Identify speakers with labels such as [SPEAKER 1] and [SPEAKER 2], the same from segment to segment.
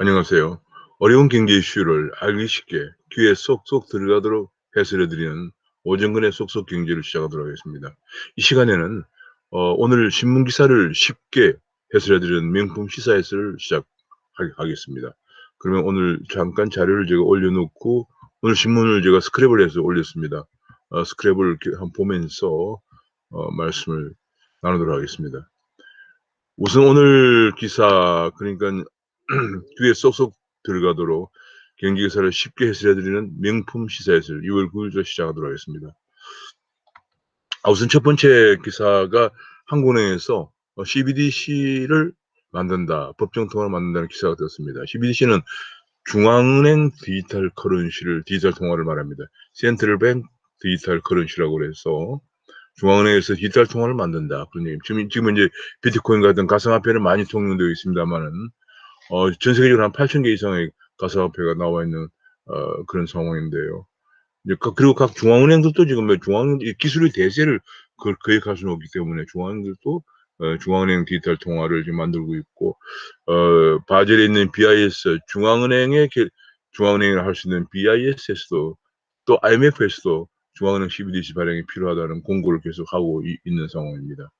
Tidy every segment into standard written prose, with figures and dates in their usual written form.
[SPEAKER 1] 안녕하세요. 어려운 경제 이슈를 알기 쉽게 귀에 쏙쏙 들어가도록 해설해드리는 오정근의 쏙쏙 경제를 시작하도록 하겠습니다. 이 시간에는 오늘 신문 기사를 쉽게 해설해드리는 명품 시사 해설을 시작하겠습니다. 그러면 오늘 잠깐 자료를 제가 올려놓고 오늘 신문을 제가 스크랩을 해서 올렸습니다. 스크랩을 이렇게 한번 보면서 말씀을 나누도록 하겠습니다. 우선 오늘 기사 그러니까 귀에 쏙쏙 들어가도록 경기 기사를 쉽게 해설해드리는 명품 시사 해설 2월 9일자 시작하도록 하겠습니다. 우선 첫 번째 기사가 한국은행에서 CBDC를 만든다, 법정 통화를 만든다는 기사가 떴습니다. CBDC는 중앙은행 디지털 통화를 말합니다. 센트럴뱅크 디지털 커런시라고 해서 중앙은행에서 디지털 통화를 만든다. 그런 얘기. 지금 이제 비트코인 같은 가상화폐는 많이 통용되어 있습니다만은 전 세계적으로 한 8,000개 이상의 가상화폐가 나와 있는 그런 상황인데요. 그리고 각 중앙은행들도 지금 기술의 대세를 거역할 수는 없기 때문에 중앙은행들도 중앙은행 디지털 통화를 지금 만들고 있고, 바젤에 있는 BIS, 중앙은행을 할 수 있는 BIS에서도 또 IMF에서도 중앙은행 CBDC 발행이 필요하다는 공고를 계속 하고 있는 상황입니다.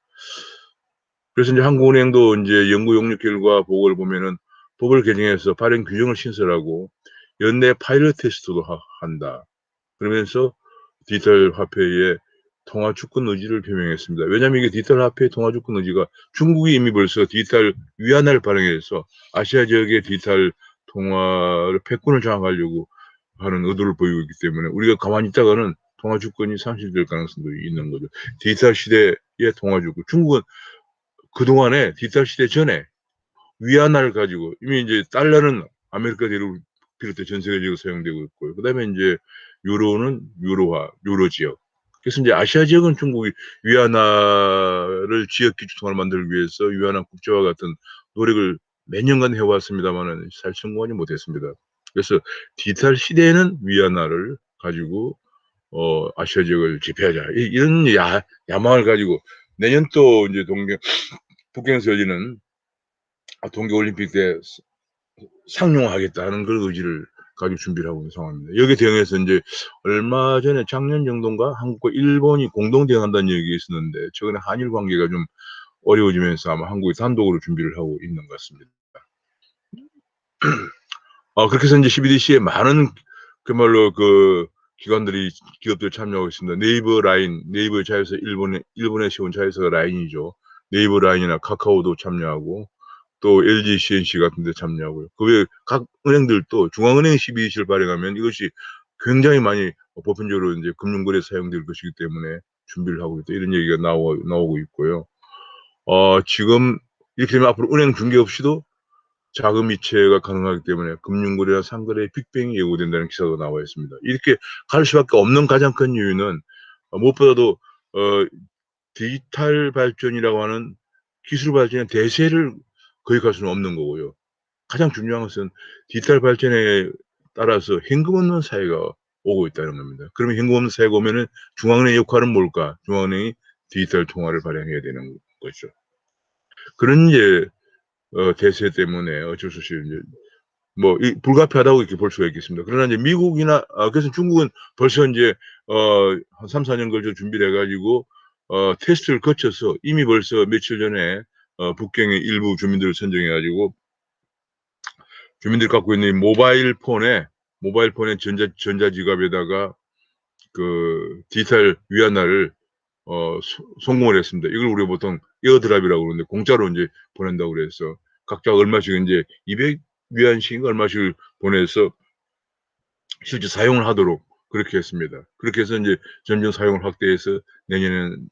[SPEAKER 1] 그래서 이제 한국은행도 이제 연구 용역 결과 보고를 보면은 법을 개정해서 발행 규정을 신설하고 연내 파일럿 테스트도 한다. 그러면서 디지털 화폐의 통화 주권 의지를 표명했습니다. 왜냐하면 이게 디지털 화폐의 통화 주권 의지가 중국이 이미 벌써 디지털 위안화를 발행해서 아시아 지역의 디지털 통화를 패권을 장악하려고 하는 의도를 보이고 있기 때문에 우리가 가만히 있다가는 통화 주권이 상실될 가능성도 있는 거죠. 디지털 시대의 통화 주권. 중국은 그동안에 디지털 시대 전에 위안화를 가지고 이미 이제 달러는 아메리카 대륙을 비롯해 전 세계적으로 사용되고 있고요. 그다음에 이제 유로는 유로 지역. 그래서 이제 아시아 지역은 중국이 위안화를 지역 기준 통화를 만들기 위해서 위안화 국제화 같은 노력을 몇 년간 해왔습니다만은 잘 성공하지 못했습니다. 그래서 디지털 시대에는 위안화를 가지고 아시아 지역을 지배하자 이런 야망을 가지고 내년 또 이제 북경에서 열리는 동계올림픽 때 상용하겠다는 그런 의지를 가지고 준비를 하고 있는 상황입니다. 여기에 대응해서 이제 얼마 전에 작년 정도인가 한국과 일본이 공동 대응한다는 얘기가 있었는데 최근에 한일 관계가 좀 어려워지면서 아마 한국이 단독으로 준비를 하고 있는 것 같습니다. 그렇게 해서 이제 CBDC에 많은 그말로 기업들이 참여하고 있습니다. 네이버 자회사 일본에 세운 자회사가 라인이죠. 네이버 라인이나 카카오도 참여하고 또 LG CNC 같은 데 참여하고요. 그 외에 각 은행들도 중앙은행 CBDC를 발행하면 이것이 굉장히 많이 보편적으로 이제 금융거래에 사용될 것이기 때문에 준비를 하고 있다. 이런 얘기가 나오고 있고요. 지금 이렇게 되면 앞으로 은행 중개 없이도 자금 이체가 가능하기 때문에 금융거래나 상거래의 빅뱅이 예고된다는 기사가 나와 있습니다. 이렇게 갈 수밖에 없는 가장 큰 이유는 무엇보다도 디지털 발전이라고 하는 기술 발전의 대세를 거역할 수는 없는 거고요. 가장 중요한 것은 디지털 발전에 따라서 현금 없는 사회가 오고 있다는 겁니다. 그러면 현금 없는 사회가 오면은 중앙은행의 역할은 뭘까? 중앙은행이 디지털 통화를 발행해야 되는 거죠. 그런 이제 대세 때문에 어쩔 수 없이 이제 불가피하다고 이렇게 볼 수가 있겠습니다. 그러나 이제 미국이나 그래서 중국은 벌써 이제 한 3-4년 걸쳐 준비를 해가지고 테스트를 거쳐서 이미 벌써 며칠 전에 북경의 일부 주민들을 선정해가지고 주민들이 갖고 있는 모바일 폰에 전자지갑에다가 그 디지털 위안화를 성공을 했습니다. 이걸 우리가 보통 에어드랍이라고 그러는데 공짜로 이제 보낸다고 그래서 각자 얼마씩 이제 200위안씩인가 얼마씩 보내서 실제 사용을 하도록 그렇게 했습니다. 그렇게 해서 이제 점점 사용을 확대해서 내년에는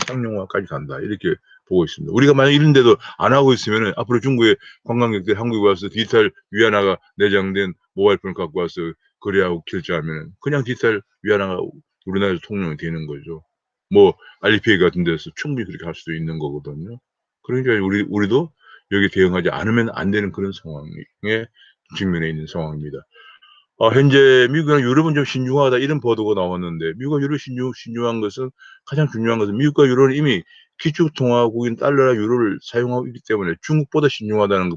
[SPEAKER 1] 상용화까지 간다. 이렇게 보고 있습니다. 우리가 만약 이런 데도 안 하고 있으면은 앞으로 중국의 관광객들이 한국에 와서 디지털 위안화가 내장된 모바일폰을 갖고 와서 거래하고 결제하면은 그냥 디지털 위안화가 우리나라에서 통용이 되는 거죠. 알리페이 같은 데서 충분히 그렇게 할 수도 있는 거거든요. 그러니까 우리도 여기에 대응하지 않으면 안 되는 그런 상황에 직면해 있는 상황입니다. 현재 미국이나 유럽은 좀 신중하다 이런 보도가 나왔는데 미국과 유럽이 신중한 것은 가장 중요한 것은 미국과 유럽은 이미 기축통화국인 달러나 유로를 사용하고 있기 때문에 중국보다 신중하다는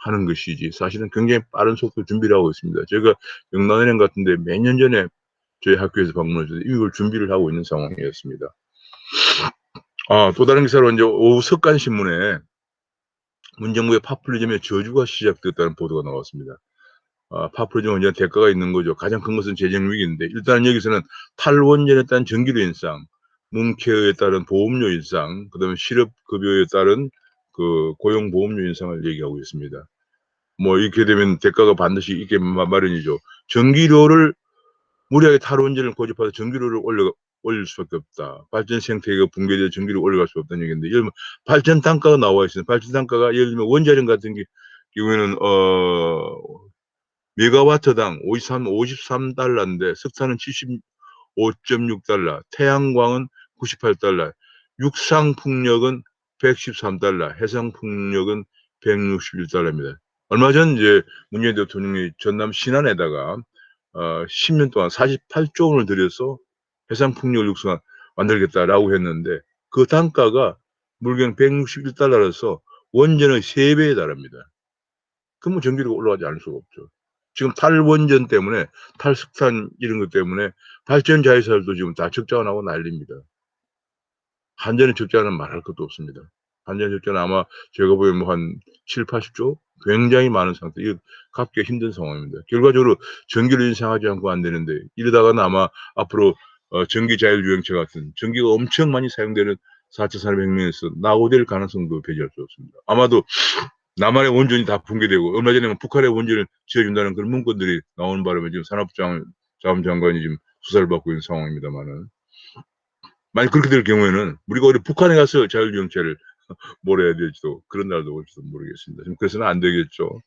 [SPEAKER 1] 하는 것이지 사실은 굉장히 빠른 속도 준비를 하고 있습니다. 제가 영란은행 같은데 몇 년 전에 저희 학교에서 방문해서 이걸 준비를 하고 있는 상황이었습니다. 또 다른 기사로 이제 오후 석간신문에 문정부의 파퓰리즘의 저주가 시작됐다는 보도가 나왔습니다. 파퓰리즘은 이제 대가가 있는 거죠. 가장 큰 것은 재정 위기인데 일단 여기서는 탈원전에 따른 전기료 인상, 문케어에 따른 보험료 인상, 그다음에 실업급여에 따른 그 고용보험료 인상을 얘기하고 있습니다. 뭐 이렇게 되면 대가가 반드시 있게 마련이죠. 전기료를 무리하게 탈원전을 고집해서 전기료를 올릴 수밖에 없다. 발전 생태계가 붕괴되어 전기를 올려갈 수 없다는 얘기인데, 예를 들면 발전 단가가 나와 있어요. 발전 단가가 예를 들면 원자력 같은 경우에는 메가와트당 53달러인데 석탄은 75.6달러, 태양광은 98달러, 육상풍력은 113달러, 해상풍력은 161달러입니다. 얼마 전 이제 문재인 대통령이 전남 신안에다가 10년 동안 48조 원을 들여서 해상풍력을 만들겠다라고 했는데 그 단가가 물경 161달러라서 원전의 3배에 달합니다. 그러면 전기료가 올라가지 않을 수가 없죠. 지금 탈원전 때문에 탈석탄 이런 것 때문에 발전 자회사들도 지금 다 적자가 나고 난립니다. 한전의 적자는 말할 것도 없습니다. 한전의 적자는 아마 제가 보기엔 뭐 한 7, 80조? 굉장히 많은 상태. 이거 갚기가 힘든 상황입니다. 결과적으로 전기를 인상하지 않고 안 되는데 이러다가는 아마 앞으로 전기 자율주행차 같은 전기가 엄청 많이 사용되는 4차 산업혁명에서 낙오될 가능성도 배제할 수 없습니다. 아마도 남한의 원전이 다 붕괴되고 얼마 전에 북한의 원전을 지어준다는 그런 문건들이 나오는 바람에 지금 산업자원장관이 지금 수사를 받고 있는 상황입니다만은 만약 그렇게 될 경우에는 우리가 어디 북한에 가서 자율주행차를 몰아야 될지도 그런 날도 올지도 모르겠습니다. 지금 그래서는 안 되겠죠.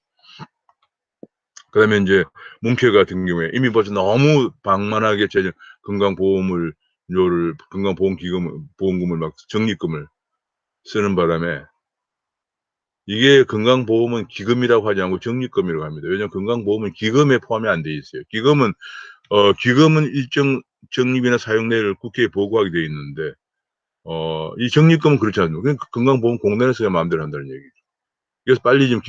[SPEAKER 1] 그다음에 이제 문케 같은 경우에 이미 벌써 너무 방만하게 건강보험금을 막 적립금을 쓰는 바람에 이게 건강보험은 기금이라고 하지 않고 적립금이라고 합니다. 왜냐하면 건강보험은 기금에 포함이 안 돼 있어요. 기금은 일정 적립이나 사용내를 국회에 보고하게 돼 있는데 이 적립금은 그렇지 않습니다. 그러니까 건강보험 공단에서 마음대로 한다는 얘기죠. 그래서 빨리 지금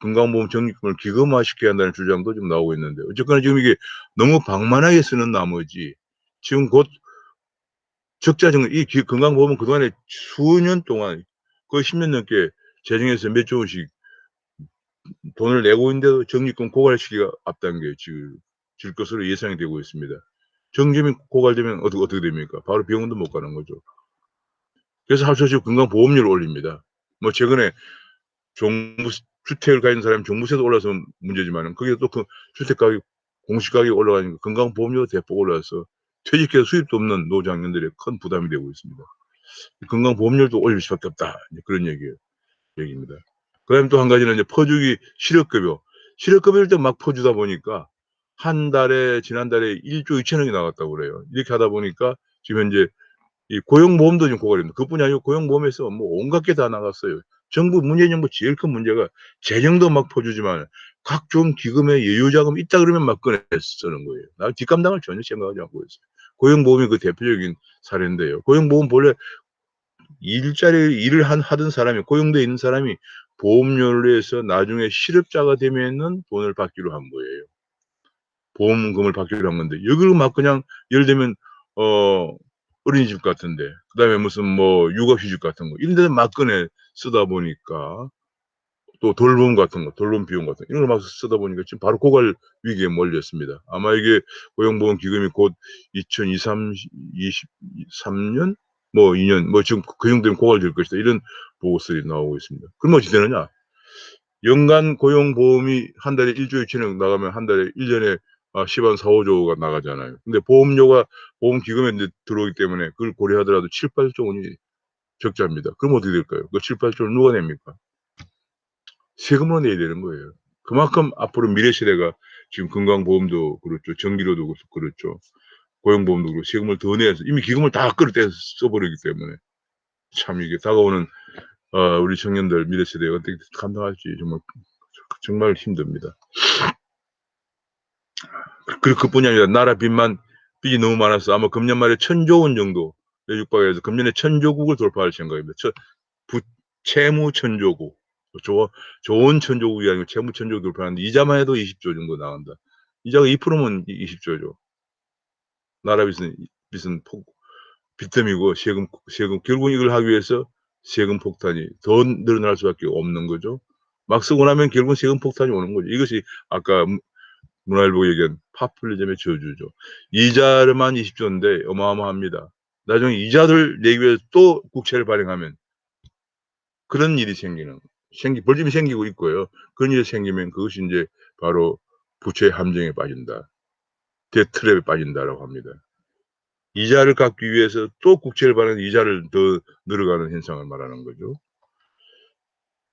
[SPEAKER 1] 건강보험 적립금을 기금화 시켜야 한다는 주장도 지금 나오고 있는데 어쨌거나 지금 이게 너무 방만하게 쓰는 나머지 지금 곧 적자 증 이 건강보험은 그동안에 수년 동안 거의 10년 넘게 재정에서 몇 조 원씩 돈을 내고 있는데도 적립금 고갈 시기가 앞당겨 질 것으로 예상이 되고 있습니다. 적립이 고갈되면 어떻게 됩니까? 바로 병원도 못 가는 거죠. 그래서 하루속히 건강보험료를 올립니다. 뭐 최근에 주택을 가진 사람이 종부세도 올라서 문제지만은 그게 또 그 주택 가격 공시 가격이 올라가니까 건강보험료가 대폭 올라서 퇴직해서 수입도 없는 노장년들의 큰 부담이 되고 있습니다. 건강보험료도 올릴 수밖에 없다. 그런 얘기입니다. 그다음에 또 한 가지는 이제 퍼주기 실업급여. 실업급여를 또 막 퍼주다 보니까 지난달에 1조 2천억이 나갔다고 그래요. 이렇게 하다 보니까 지금 현재 이 고용보험도 지금 고갈입니다. 그뿐이 아니고 고용보험에서 뭐 온갖 게 다 나갔어요. 문재인 정부 제일 큰 문제가 재정도 막 퍼주지만 각종 기금에 여유자금이 있다 그러면 막 꺼내 쓰는 거예요. 나 뒷감당을 전혀 생각하지 않고 있어요. 고용보험이 그 대표적인 사례인데요. 고용보험 본래 일을 하던 사람이 고용돼 있는 사람이 보험료를 해서 나중에 실업자가 되면은 돈을 받기로 한 거예요. 보험금을 받기로 한 건데 여기를 막 그냥 예를 들면 어린이집 같은데 그다음에 무슨 뭐 육아휴직 같은 거 이런 데는 막 꺼내 쓰다 보니까 또 돌봄 비용 같은 거 이런 걸 막 쓰다 보니까 지금 바로 고갈 위기에 몰렸습니다. 아마 이게 고용보험기금이 곧 2023년 뭐 2년 뭐 지금 그 정도 되면 고갈될 것이다 이런 보고서들이 나오고 있습니다. 그럼 어찌 되느냐? 연간 고용보험이 한 달에 1조 2천억 나가면 한 달에 1년에 10한 4-5조가 나가잖아요. 근데 보험기금에 들어오기 때문에 그걸 고려하더라도 7-8조 원이 적자입니다. 그럼 어떻게 될까요? 그 7-8조를 누가 냅니까? 세금으로 내야 되는 거예요. 그만큼 앞으로 미래 세대가 지금 건강보험도 그렇죠. 전기료도 그렇죠. 고용보험도 그렇고 세금을 더 내서 이미 기금을 다 끌어떼서 써버리기 때문에 참 이게 다가오는 우리 청년들 미래 세대가 어떻게 감당할지 정말 힘듭니다. 그뿐이 아니라 나라 빚이 너무 많아서 아마 금년 말에 1,000조 원 정도 육박해서 금년에 1,000조국을 돌파할 생각입니다. 채무 1,000조국. 좋은 천조국이 아니고 채무천조 돌파하는데 이자만 해도 20조 정도 나간다. 이자가 2%면 20조죠. 나라 빚은 빚더미고 세금 결국 이걸 하기 위해서 세금 폭탄이 더 늘어날 수밖에 없는 거죠. 막 쓰고 나면 결국은 세금 폭탄이 오는 거죠. 이것이 아까 문화일보가 얘기한 파퓰리즘의 저주죠. 이자만 20조인데 어마어마합니다. 나중에 이자를 내기 위해서 또 국채를 발행하면 그런 일이 벌점이 생기고 있고요. 그런 일이 생기면 그것이 인제 바로 부채의 함정에 빠진다. 데트랩에 빠진다라고 합니다. 이자를 갚기 위해서 또 국채를 발행해서 이자를 더 늘어가는 현상을 말하는 거죠.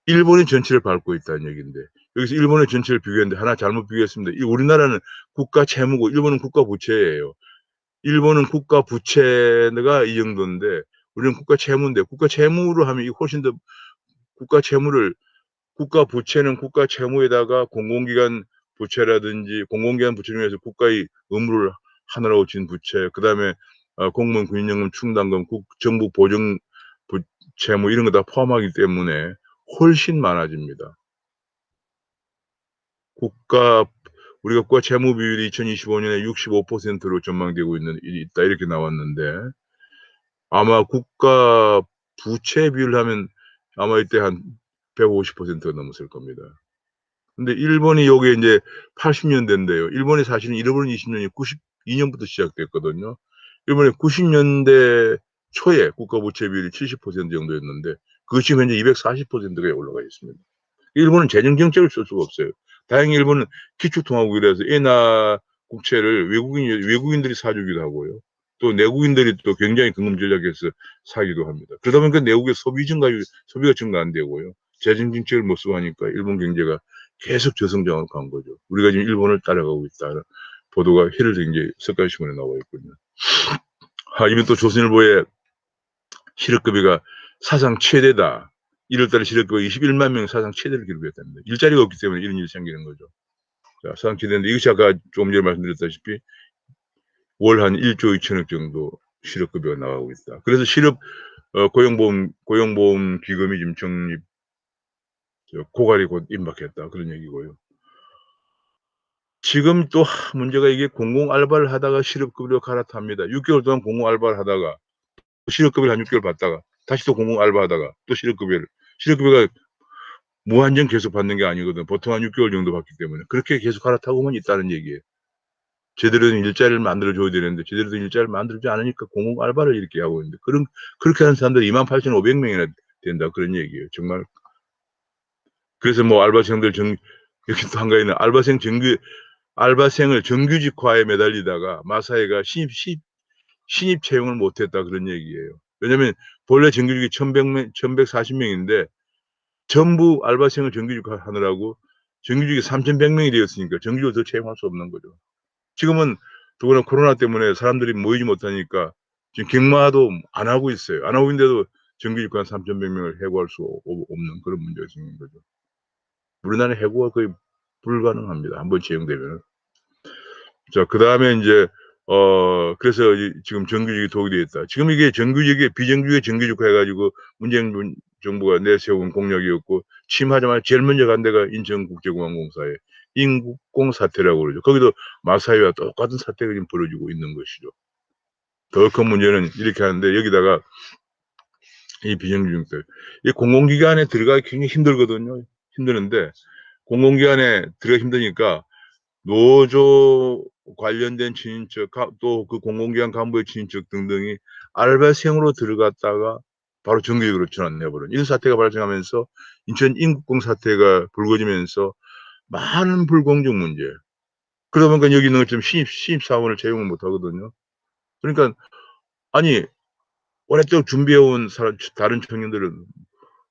[SPEAKER 1] 일본이 전체를 밟고 있다는 얘기인데 여기서 일본의 전체를 비교했는데 하나 잘못 비교했습니다. 이 우리나라는 국가 채무고 일본은 국가 부채예요. 일본은 국가 부채가 이 정도인데 우리는 국가 채무인데 국가 채무로 하면 이 훨씬 더 국가 채무를 국가 부채는 국가 채무에다가 공공기관 부채라든지 공공기관 부채 중에서 국가의 의무를 하느라고 진 부채, 그다음에 공무원 군인연금 충당금, 정부 보정 채무 이런 거 다 포함하기 때문에 훨씬 많아집니다. 우리가 국가 채무 비율이 2025년에 65%로 전망되고 있다 이렇게 나왔는데 아마 국가 부채 비율로 하면 아마 이때 한 150%가 넘었을 겁니다. 근데 일본이 요게 인제 80 년대인데요. 일본이 사실은 잃어버린 20년이 92 년부터 시작됐거든요. 일본이 90 년대 초에 국가 부채 비율이 70% 정도였는데 그것이 지금 현재 240%가 올라가 있습니다. 일본은 재정 정책을 쓸 수가 없어요. 다행히 일본은 기축통화국이라서 엔화 국채를 외국인들이 사 주기도 하고요. 또 내국인들이 또 굉장히 금융 전략에서 사기도 합니다. 그러다 보니까 내국의 소비가 증가 안 되고요. 재정 정책을 못 쓰고 하니까 일본 경제가 계속 저성장으로 간 거죠. 우리가 지금 일본을 따라가고 있다는 보도가 헤럴드 경제 석가리 신문에 나와 있거든요. 이번 또 조선일보에 실업급여가 사상 최대다. 1월 달에 실업급여 21만 명 사상 최대를 기록했답니다. 일자리가 없기 때문에 이런 일이 생기는 거죠. 자, 사상 최대인데 이것이 아까 조금 전에 말씀드렸다시피 월 한 1조 2천억 정도 실업급여가 나가고 있다. 그래서 고용보험 기금이 지금 고갈이 곧 임박했다. 그런 얘기고요. 지금 또 문제가 이게 공공 알바를 하다가 실업급여로 갈아탑니다. 6개월 동안 공공 알바를 하다가 실업급여를 한 6개월 받다가 다시 또 공공 알바하다가 또 실업급여가 무한정 계속 받는 게 아니거든. 보통 한 6개월 정도 받기 때문에 그렇게 계속 갈아타고만 있다는 얘기예요. 제대로 된 일자리를 만들어 줘야 되는데 제대로 된 일자리를 만들지 않으니까 공공 알바를 이렇게 하고 있는데 그렇게 하는 사람들이 28,500 명이나 된다 그런 얘기예요. 정말. 그래서 뭐 알바생들 여기 또 한 가지는 알바생을 정규직화에 매달리다가 마사회가 신입 채용을 못했다 그런 얘기예요. 왜냐면 본래 정규직이 1,140명인데 전부 알바생을 정규직화하느라고 정규직이 3,100명이 되었으니까 정규직을 더 채용할 수 없는 거죠. 지금은 더구나 코로나 때문에 사람들이 모이지 못하니까 지금 격마도 안 하고 있어요. 안 하고 있는데도 정규직화 한 3,100명을 해고할 수 없는 그런 문제가 생긴 거죠. 우리나라는 해고가 거의 불가능합니다. 한번 채용되면은. 자, 그다음에 인제 그래서 지금 정규직이 도입되어 있다. 지금 이게 비정규직에 정규직화 해 가지고 문재인 정부가 내세운 공약이었고 취임하자마자 제일 먼저 간 데가 인천국제공항공사의 인국공 사태라고 그러죠. 거기도 마사회와 똑같은 사태가 지금 벌어지고 있는 것이죠. 더 큰 문제는 이렇게 하는데 여기다가 이 비정규직들 이 공공기관에 들어가기 굉장히 힘들거든요. 힘드는데 공공기관에 들어가기 힘드니까 노조 관련된 친인척 또 그 공공기관 간부의 친인척 등등이 알바생으로 들어갔다가 바로 정규직으로 전환해 버린 이런 사태가 발생하면서 인천 인국공 사태가 불거지면서 많은 불공정 문제. 그러다 보니까 여기 있는 것처럼 신입사원을 채용을 못 하거든요. 그러니까 아니 오랫동안 준비해 온 다른 청년들은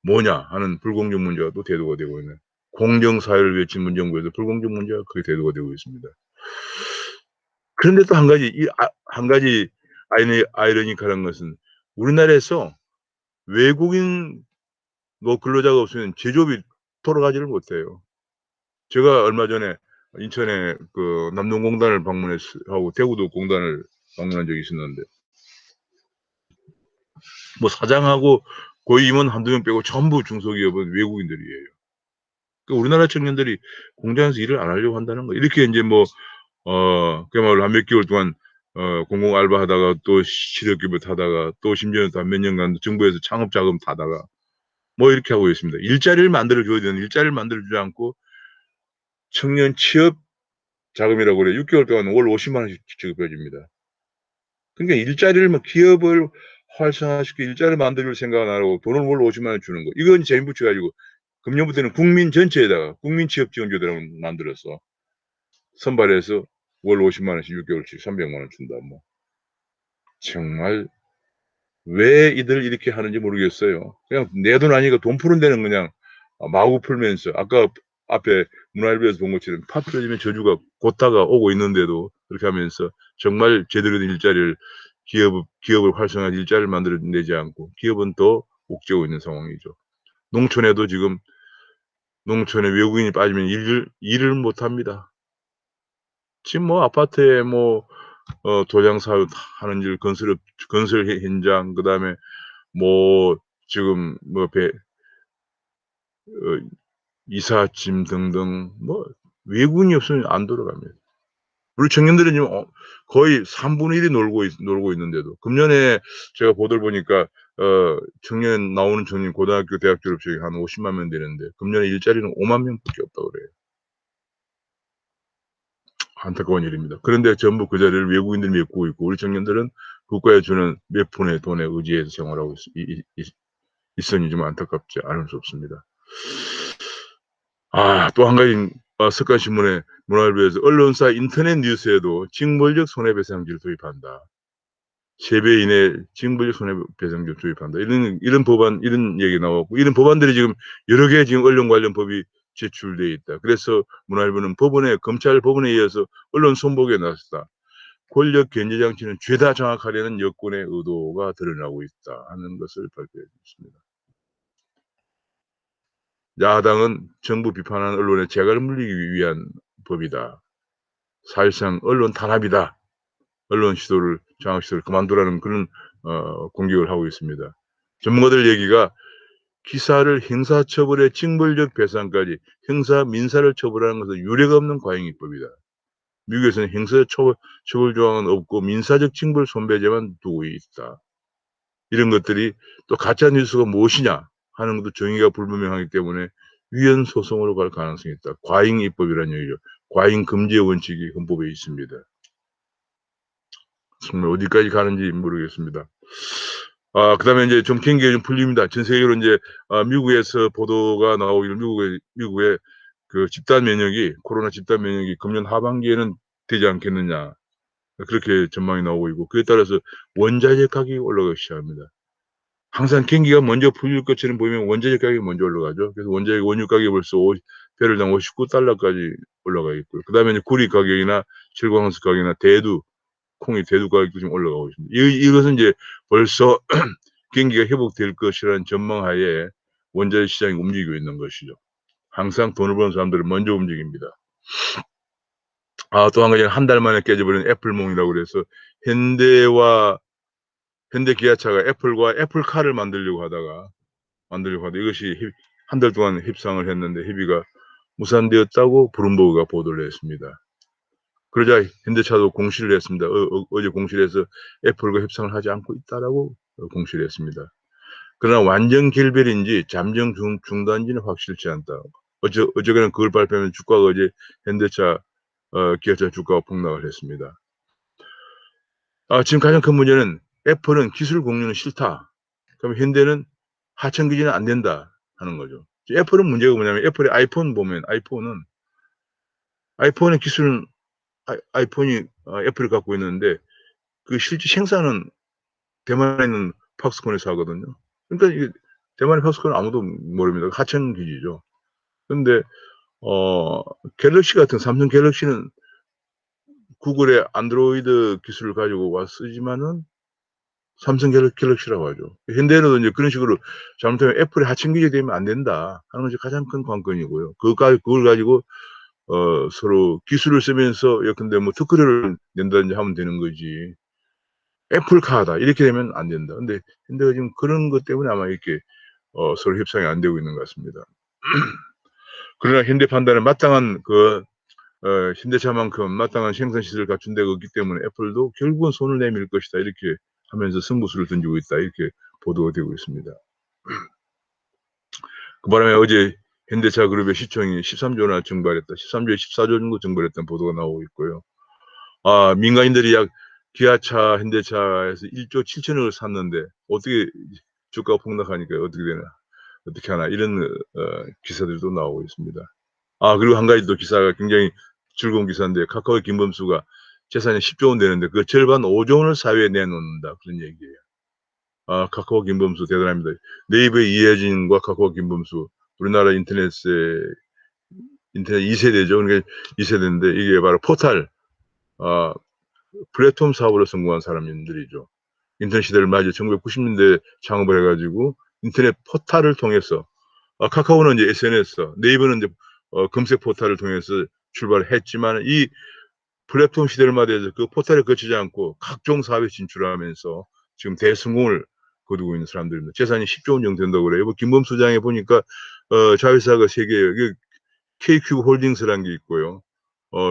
[SPEAKER 1] 뭐냐 하는 불공정 문제가 또 대두가 되고 있는 공정사회를 외친 문정부에도 불공정 문제가 크게 대두가 되고 있습니다. 그런데 또 한 가지 아이러니컬한 것은 우리나라에서 외국인 근로자가 없으면 제조업이 돌아가지를 못해요. 제가 얼마 전에 인천에 그 남동공단을 하고 대구도 공단을 방문한 적이 있었는데 뭐 사장하고 고위 임원 1-2명 빼고 전부 중소기업은 외국인들이에요. 그 우리나라 청년들이 공장에서 일을 안 하려고 한다는 거. 이렇게 인제 뭐 그야말로 한 몇 개월 동안 공공 알바하다가 또 실업급여 타다가 또 심지어는 또 한 몇 년간 정부에서 창업 자금 타다가 뭐 이렇게 하고 있습니다. 일자리를 만들어 줘야 되는데 일자리를 만들어 주지 않고 청년 취업 자금이라고 그래 6 개월 동안 월 50만 원씩 지급해 줍니다. 그러니까 일자리를 뭐 기업을 활성화시켜 일자리를 만들 생각을 안 하고 돈을 월 50만 원 주는 거. 이건 재임 붙여 가지고 금년부터는 국민 전체에다가 국민 취업 지원제도를 만들어서 선발해서 월 50만 원씩 6 개월씩 300만 원 준다 뭐. 정말 왜 이들 이렇게 하는지 모르겠어요. 그냥 내 돈 아니니까 돈 푸는 데는 그냥 마구 풀면서 아까 앞에 문화일보에서 본 것처럼 파 터지면 저주가 곧다가 오고 있는데도 그렇게 하면서 정말 제대로 된 일자리를 기업을 활성화한 일자리를 만들어 내지 않고 기업은 더 옥죄고 있는 상황이죠. 농촌에도 지금 농촌에 외국인이 빠지면 일을 못 합니다. 지금 뭐 아파트에 뭐 도장 사업 하는 일 건설 현장 그다음에 뭐 지금 뭐 이삿짐 등등 뭐 외국인이 없으면 안 돌아갑니다. 우리 청년들은 지금 거의 3분의 1이 놀고 있는데도 금년에 제가 보도를 보니까 청년 나오는 청년 고등학교 대학 졸업생이 한 50만 명 되는데 금년에 일자리는 5만 명밖에 없다고 그래요. 안타까운 일입니다. 그런데 전부 그 자리를 외국인들이 메꾸고 있고 우리 청년들은 국가에 주는 몇 푼의 돈에 의지해서 생활하고 있으니 좀 안타깝지 않을 수 없습니다. 또 한 가지 습관신문에 문화일보에서 언론사 인터넷 뉴스에도 징벌적 손해배상제를 도입한다. 3배 이내 징벌적 손해배상제를 도입한다. 이런 법안 이런 얘기가 나왔고 이런 법안들이 지금 여러 개 지금 언론 관련 법이 제출돼 있다. 그래서 문화일보는 검찰 법원에 의해서 언론 손보기에 나섰다. 권력 견제 장치는 죄다 장악하려는 여권의 의도가 드러나고 있다 하는 것을 발표해 줬습니다. 야당은 정부 비판하는 언론의 재갈을 물리기 위한 법이다. 사실상 언론 탄압이다. 언론 장악 시도를 그만두라는 그런 공격을 하고 있습니다. 전문가들 얘기가 기사를 형사처벌의 징벌적 배상까지 형사 민사를 처벌하는 것은 유례가 없는 과잉입법이다. 미국에서는 처벌 조항은 없고 민사적 징벌 손배제만 두고 있다. 이런 것들이 또 가짜 뉴스가 무엇이냐 하는 것도 정의가 불분명하기 때문에 위헌 소송으로 갈 가능성이 있다. 과잉 입법이라는 얘기죠. 과잉 금지의 원칙이 헌법에 있습니다. 정말 어디까지 가는지 모르겠습니다. 그다음에 이제 좀 경기가 좀 풀립니다. 전 세계적으로 이제 미국에서 보도가 나오기를 미국의 그 코로나 집단 면역이 금년 하반기에는 되지 않겠느냐. 그렇게 전망이 나오고 있고 그에 따라서 원자재 가격이 올라가기 시작합니다. 항상 경기가 먼저 풀릴 것처럼 보이면 원자재 가격이 먼저 올라가죠. 그래서 원유 가격이 벌써 배럴당 $59까지 올라가 있고요. 그다음에 이제 구리 가격이나 철광석 가격이나 콩이 대두 가격도 좀 올라가고 있습니다. 이것은 이제 벌써 경기가 회복될 것이라는 전망하에 원자재 시장이 움직이고 있는 것이죠. 항상 돈을 버는 사람들은 먼저 움직입니다. 또 한 가지는 한 달 만에 깨져버린 애플몽이라고 그래서 현대기아차가 애플과 애플카를 만들려고 하다가 이것이 한 달 동안 협상을 했는데 협의가 무산되었다고 블룸버그가 보도를 했습니다. 그러자 현대차도 공시를 했습니다. 어제 공시를 해서 애플과 협상을 하지 않고 있다라고 공시를 했습니다. 그러나 완전 결별인지 잠정 중단지는 확실치 않다. 어저께는 그걸 발표하면 주가가 어제 현대차, 기아차 주가가 폭락을 했습니다. 지금 가장 큰 문제는 애플은 기술 공유는 싫다. 그럼 현대는 하청 기지는 안 된다 하는 거죠. 애플은 문제가 뭐냐면 애플의 아이폰 보면 아이폰의 기술은 아이폰이 애플이 갖고 있는데 그 실제 생산은 대만에 있는 팍스콘에서 하거든요. 그러니까 이게 대만의 팍스콘은 아무도 모릅니다. 하청 기지죠. 근데 갤럭시 같은 삼성 갤럭시는 구글의 안드로이드 기술을 가지고 쓰지만은 삼성 갤럭시라고 하죠. 현대에도 이제 그런 식으로 잘못하면 애플의 하청 기지가 되면 안 된다 하는 것이 가장 큰 관건이고요. 그걸 가지고 서로 기술을 쓰면서 예컨대 뭐 특허료를 낸다든지 하면 되는 거지. 애플카다 이렇게 되면 안 된다. 근데 현대가 지금 그런 것 때문에 아마 이렇게 서로 협상이 안 되고 있는 것 같습니다. 그러나 현대 판단은 마땅한 현대차만큼 마땅한 생산 시설을 갖춘 데가 없기 때문에 애플도 결국은 손을 내밀 것이다. 이렇게 하면서 승부수를 던지고 있다. 이렇게 보도가 되고 있습니다. 그 바람에 어제 현대차 그룹의 시총이 13조나 증발했다. 13조에 14조 정도 증발했다는 보도가 나오고 있고요. 민간인들이 기아차, 현대차에서 1조 7천억을 샀는데 어떻게 주가가 폭락하니까 어떻게 되나, 어떻게 하나, 이런 기사들도 나오고 있습니다. 그리고 한 가지 또 기사가 굉장히 즐거운 기사인데, 카카오의 김범수가 재산이 10조 원 되는데 그 절반 5조 원을 사회에 내놓는다, 그런 얘기예요. 카카오 김범수 대단합니다. 네이버의 이혜진과 카카오 김범수, 우리나라 인터넷 2세대죠. 그러니까 2세대인데 이게 바로 포탈, 플랫폼 사업으로 성공한 사람들이죠. 인터넷 시대를 맞이해 1990년대 창업을 해가지고 인터넷 포탈을 통해서, 카카오는 이제 SNS, 네이버는 이제 검색 포탈을 통해서 출발했지만 이 플랫폼 시대를 맞이해서 그 포탈을 거치지 않고 각종 사업에 진출하면서 지금 대성공을 거두고 있는 사람들입니다. 재산이 10조 원 정도 된다고 그래요. 김범수 장에 보니까 자회사가 3개예요. KQ 홀딩스라는 게 있고요.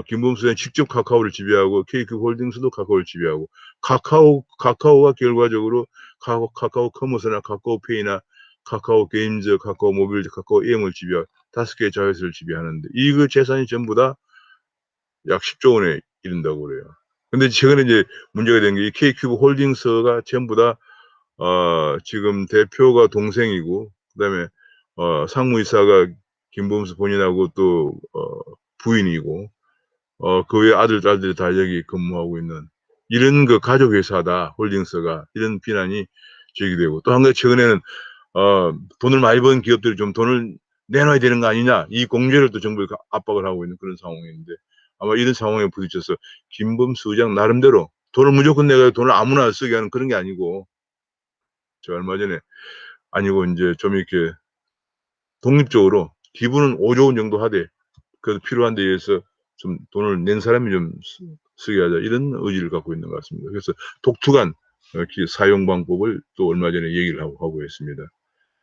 [SPEAKER 1] 김범수는 직접 카카오를 지배하고 KQ 홀딩스도 카카오를 지배하고, 카카오가 결과적으로 카카오 커머스나 카카오페이나 카카오 게임즈, 카카오 모빌, 카카오 M을 지배하고 5개의 자회사를 지배하는데 이 재산이 전부 다 약 10조 원에 이른다고 그래요. 근데 최근에 이제 문제가 된 게 이 KQ 홀딩스가 전부 다 지금 대표가 동생이고, 그다음에 상무이사가 김범수 본인하고 또 부인이고, 그 외에 아들, 딸들이 다 여기 근무하고 있는 이런 가족 회사다, 홀딩스가. 이런 비난이 제기되고, 또 한 가지 최근에는 돈을 많이 번 기업들이 좀 돈을 내놔야 되는 거 아니냐, 이 공제를 또 정부가 압박을 하고 있는 그런 상황인데, 아마 이런 상황에 부딪혀서 김범수 의장 나름대로 돈을 무조건 내가 돈을 아무나 쓰게 하는 그런 게 아니고, 저 얼마 전에 아니고 이제 좀 이렇게 독립적으로 기부는 5조 원 정도 하되 그래도 필요한 데 의해서 좀 돈을 낸 사람이 좀 쓰게 하자, 이런 의지를 갖고 있는 것 같습니다. 그래서 독특한 사용 방법을 또 얼마 전에 얘기를 하고 있습니다.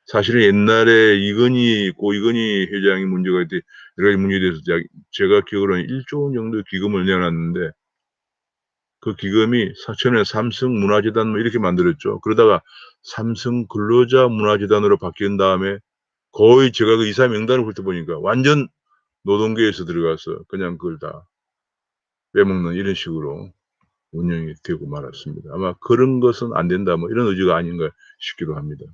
[SPEAKER 1] 사실은 옛날에 이건희 회장이 문제가 있대, 여러 가지 문제에 대해서 제가 기억으로는 1조 원 정도 기금을 내놨는데, 그 기금이 처음에 삼성 문화재단 이렇게 만들었죠. 그러다가 삼성 근로자 문화재단으로 바뀐 다음에 거의 제가 그 이사 명단을 훑어보니까 완전 노동계에서 들어가서 그냥 그걸 다 빼먹는 이런 식으로 운영이 되고 말았습니다. 아마 그런 것은 안 된다, 이런 의지가 아닌가 싶기도 합니다.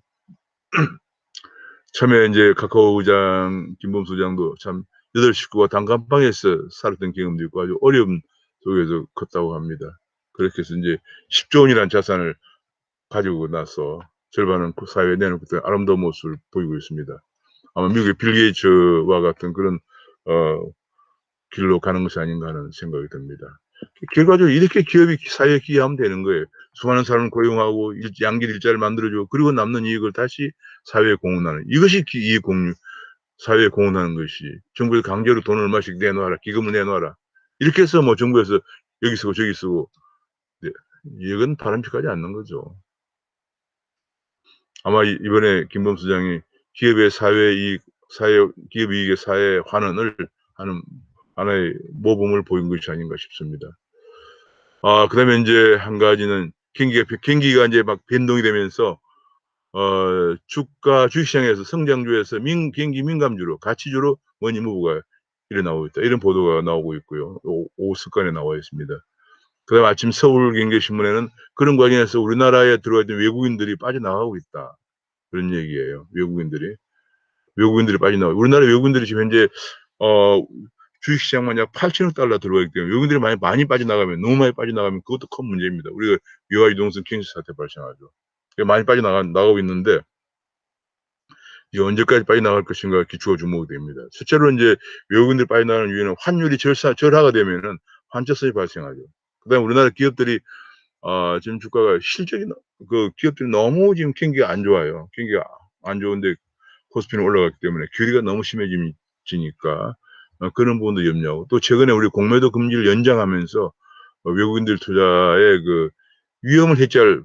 [SPEAKER 1] 처음에 이제 카카오 의장 김범수 의장도 참 8 식구가 단칸방에서 살았던 경험도 있고 아주 어려움 속에서 컸다고 합니다. 그렇게 해서 이제 10조 원이라는 자산을 가지고 나서 절반은 사회에 내놓고 아름다운 모습을 보이고 있습니다. 아마 미국의 빌 게이츠와 같은 그런 길로 가는 것이 아닌가 하는 생각이 듭니다. 결과적으로 이렇게 기업이 사회에 기여하면 되는 거예요. 수많은 사람을 고용하고 양질 일자리를 만들어주고, 그리고 남는 이익을 다시 사회에 공헌하는, 이것이 이익 공유, 사회에 공헌하는 것이, 정부에서 강제로 돈을 얼마씩 내놔라, 기금을 내놔라, 이렇게 해서 정부에서 여기 쓰고 저기 쓰고, 네, 이건 바람직하지 않는 거죠. 아마 이번에 김범수 장이 기업의 기업 이익의 사회 환원을 하는 하나의 모범을 보인 것이 아닌가 싶습니다. 그다음에 이제 한 가지는 경기가 이제 막 변동이 되면서 주식시장에서 성장주에서 경기 민감주로, 가치주로 머니무브가 일어나고 있다, 이런 보도가 나오고 있고요. 오후 습관에 나와 있습니다. 그다음에 아침 서울경제신문에는 그런 과정에서 우리나라에 들어와 있던 외국인들이 빠져나가고 있다, 그런 얘기예요. 외국인들이 빠져나가고, 우리나라 외국인들이 지금 현재 주식시장만 약 8천억 달러 들어가기 때문에 외국인들이 많이 빠져나가면, 너무 많이 빠져나가면 그것도 큰 문제입니다. 우리가 외화 유동성 경제 사태 발생하죠. 많이 빠져나가고 있는데 이게 언제까지 빠져나갈 것인가 기초가 주목이 됩니다. 실제로 이제 외국인들이 빠져나가는 이유는 환율이 절하가 되면은 환차선이 발생하죠. 그다음에 우리나라 기업들이 지금 주가가 실적이 기업들이 너무 지금 경기가 안 좋아요. 경기가 안 좋은데 코스피는 올라갔기 때문에 규리가 너무 심해지니까 그런 부분도 염려하고, 또 최근에 우리 공매도 금지를 연장하면서 외국인들 투자의 위험을 해지할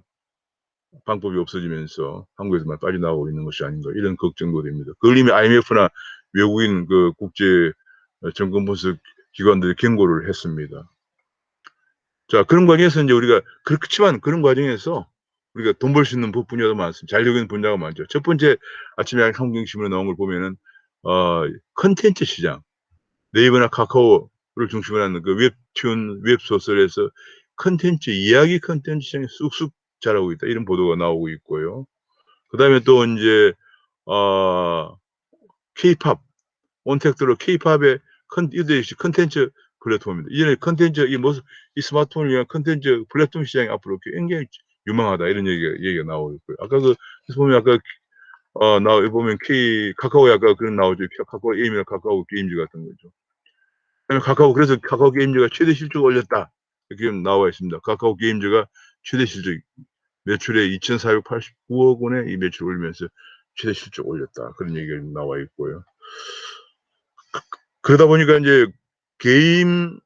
[SPEAKER 1] 방법이 없어지면서 한국에서만 빠져나가고 있는 것이 아닌가, 이런 걱정도 됩니다. 그걸 이미 IMF나 외국인 그 국제 정권 분석 기관들이 경고를 했습니다. 자, 그런 과정에서 인제 우리가 그렇지만 그런 과정에서 우리가 돈 벌 수 있는 분야도 많습니다. 잘 되고 있는 분야가 많죠. 첫 번째 아침에 한국경제신문에 나온 걸 보면은 콘텐츠 시장, 네이버나 카카오를 중심으로 하는 그 웹툰, 웹소설에서 콘텐츠 이야기 콘텐츠 시장이 쑥쑥 자라고 있다. 이런 보도가 나오고 있고요. 그다음에 또 인제 어 케이팝 온택트로 케이팝의 이것도 역시 콘텐츠 플랫폼입니다. 이전에 콘텐츠 이 스마트폰을 위한 콘텐츠 플랫폼 시장이 앞으로 굉장히 유망하다 이런 얘기가 나오고 있고요. 아까 그래서 보면 아까 여기 보면 카카오에 아까 그런 나오죠. 카카오 게임이나 카카오 게임즈 같은 거죠. 그다음에 그래서 카카오 게임즈가 최대 실적을 올렸다. 이렇게 나와 있습니다. 카카오 게임즈가 최대 실적 매출의 2,489억 원의 이 매출을 올리면서 최대 실적을 올렸다. 그런 얘기가 나와 있고요. 그러다 보니까 인제 게이밍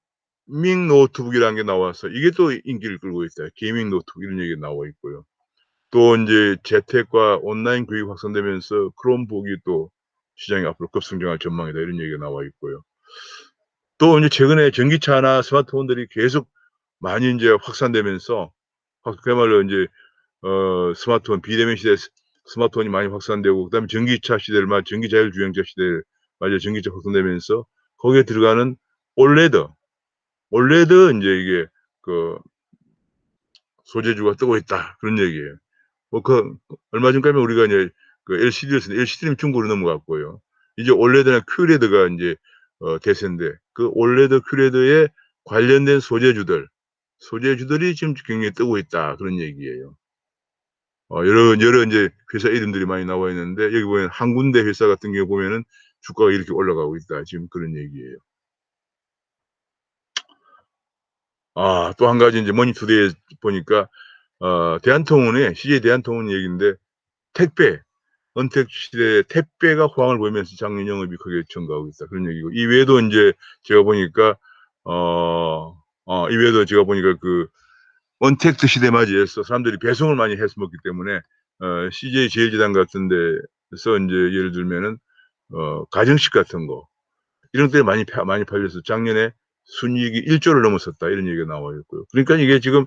[SPEAKER 1] 노트북이라는 게 나와서 이게 또 인기를 끌고 있어요. 게이밍 노트북 이런 얘기가 나와 있고요. 또 인제 재택과 온라인 교육이 확산되면서 크롬북이 또 시장이 앞으로 급성장할 전망이다 이런 얘기가 나와 있고요. 또 인제 최근에 전기차나 스마트폰들이 계속 많이 인제 확산되면서 그야말로 인제 스마트폰 비대면 시대 스마트폰이 많이 확산되고 그다음에 전기차 시대를 전기 자율주행차 시대를 맞아 전기차 확산되면서 거기에 들어가는 올레드, 인제 이게 그 소재주가 뜨고 있다 그런 얘기예요. 얼마 전까지만 우리가 이제 그 LCD였는데 LCD는 중국으로 넘어갔고요. 이제 올레드나 큐레드가 인제 대세인데 그 올레드, 큐레드에 관련된 소재주들이 지금 굉장히 뜨고 있다 그런 얘기예요. 여러 인제 회사 이름들이 많이 나와 있는데 여기 보면 한 군데 회사 같은 경우 보면은 주가가 이렇게 올라가고 있다. 지금 그런 얘기예요. 또 한 가지 인제 머니투데이에 보니까 대한통운의 CJ 대한통운 얘기인데 택배, 은택 시대에 택배가 호황을 보이면서 작년 영업이 크게 증가하고 있다. 그런 얘기고 이외에도 인제 제가 보니까 이외에도 제가 보니까 그 언택트 시대 맞이해서 사람들이 배송을 많이 해서 먹기 때문에 CJ 제일제당 같은 데서 인제 예를 들면은 가정식 같은 거 이런 데 많이 팔려서 작년에 순이익이 1 조를 넘어섰다 이런 얘기가 나와 있고요. 그러니까 이게 지금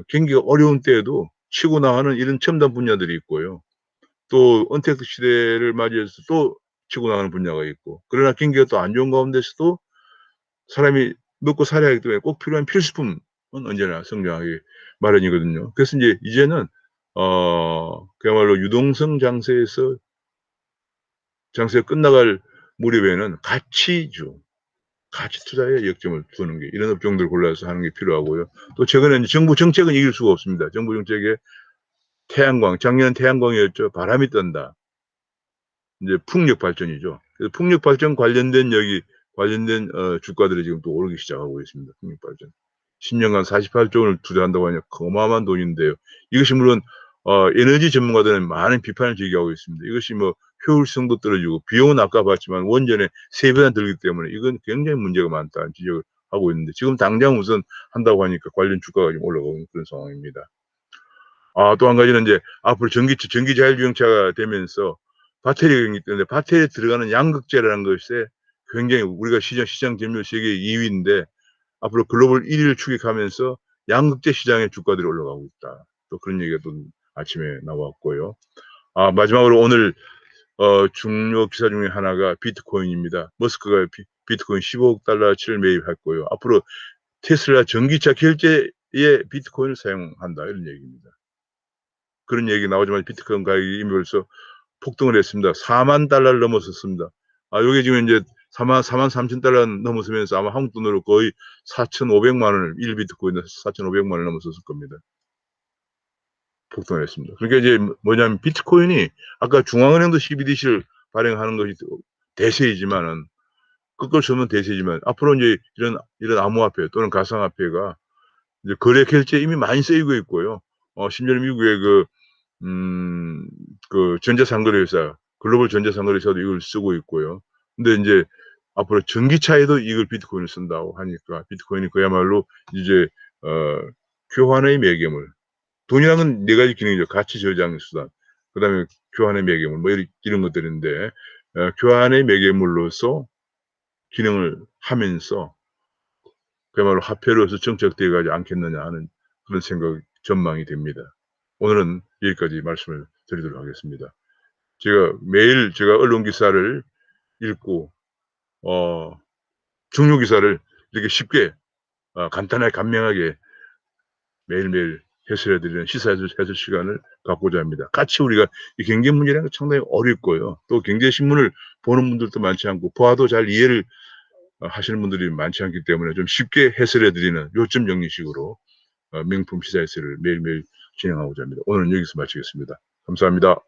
[SPEAKER 1] 경기가 어려운 때에도 치고 나가는 이런 첨단 분야들이 있고요. 또 언택트 시대를 맞이해서 또 치고 나가는 분야가 있고 그러나 경기가 또 안 좋은 가운데서도 사람이 먹고 살아야 하기 때문에 꼭 필요한 필수품은 언제나 성장하기 마련이거든요. 그래서 인제 이제는 그야말로 유동성 장세가 끝나갈 무렵에는 가치 투자에 역점을 두는 게 이런 업종들을 골라서 하는 게 필요하고요. 또 최근에는 정부 정책은 이길 수가 없습니다. 정부 정책에 태양광 작년엔 태양광이었죠. 바람이 떤다. 인제 풍력 발전이죠. 그래서 풍력 발전 관련된 주가들이 지금 또 오르기 시작하고 있습니다, 풍력 발전. 10 년간 48조 원을 투자한다고 하니까 어마어마한 돈인데요. 이것이 물론 에너지 전문가들은 많은 비판을 제기하고 있습니다. 이것이 뭐 효율성도 떨어지고 비용은 아까 봤지만 원전에 3 배나 들기 때문에 이건 굉장히 문제가 많다는 지적을 하고 있는데 지금 당장 우선 한다고 하니까 관련 주가가 지금 올라가고 있는 그런 상황입니다. 또 한 가지는 인제 앞으로 전기 자율주행차가 되면서 배터리가 있기 때문에 배터리에 들어가는 양극재라는 것에 굉장히 우리가 시장 점유율 세계 2 위인데 앞으로 글로벌 1 위를 추격하면서 양극재 시장의 주가들이 올라가고 있다. 또 그런 얘기가 또 아침에 나왔고요. 마지막으로 오늘 중요 기사 중에 하나가 비트코인입니다. 머스크가 비트코인 15억 달러치를 매입했고요. 앞으로 테슬라 전기차 결제에 비트코인을 사용한다 이런 얘기입니다. 그런 얘기 나오자마자 비트코인 가격이 이미 벌써 폭등을 했습니다. 4만 달러를 넘어섰습니다. 요게 지금 인제 4만 3천 달러 넘어서면서 아마 한국 돈으로 거의 4,500만 원을 1 비트코인에 4,500만 원을 넘어섰을 겁니다. 폭등을 했습니다. 그러니까 이제 뭐냐면 비트코인이 아까 중앙은행도 CBDC를 발행하는 것이 대세이지만은 꺾을 수 없는 대세지만 앞으로 인제 이런 암호화폐 또는 가상화폐가 이제 거래 결제에 이미 많이 쓰이고 있고요. 심지어는 미국의 전자상거래 회사 글로벌 전자상거래 회사도 이걸 쓰고 있고요. 근데 인제 앞으로 전기차에도 이걸 비트코인을 쓴다고 하니까 비트코인이 그야말로 이제 어 교환의 매개물 돈이라는 건 4 가지 기능이죠. 가치 저장 수단 그다음에 교환의 매개물 뭐 이런 것들인데 교환의 매개물로서 기능을 하면서 그야말로 화폐로서 정착되어 가지 않겠느냐 하는 그런 생각 전망이 됩니다. 오늘은 여기까지 말씀을 드리도록 하겠습니다. 제가 언론 기사를 읽고 중요 기사를 이렇게 쉽게 간단하게 간명하게 매일매일 해설해 드리는 시사 해설 시간을 갖고자 합니다. 같이 우리가 이 경제 문제라는 건 상당히 어렵고요. 또 경제신문을 보는 분들도 많지 않고 봐도 잘 이해를 하시는 분들이 많지 않기 때문에 좀 쉽게 해설해 드리는 요점 정리식으로 명품 시사 해설을 매일매일 진행하고자 합니다. 오늘은 여기서 마치겠습니다. 감사합니다.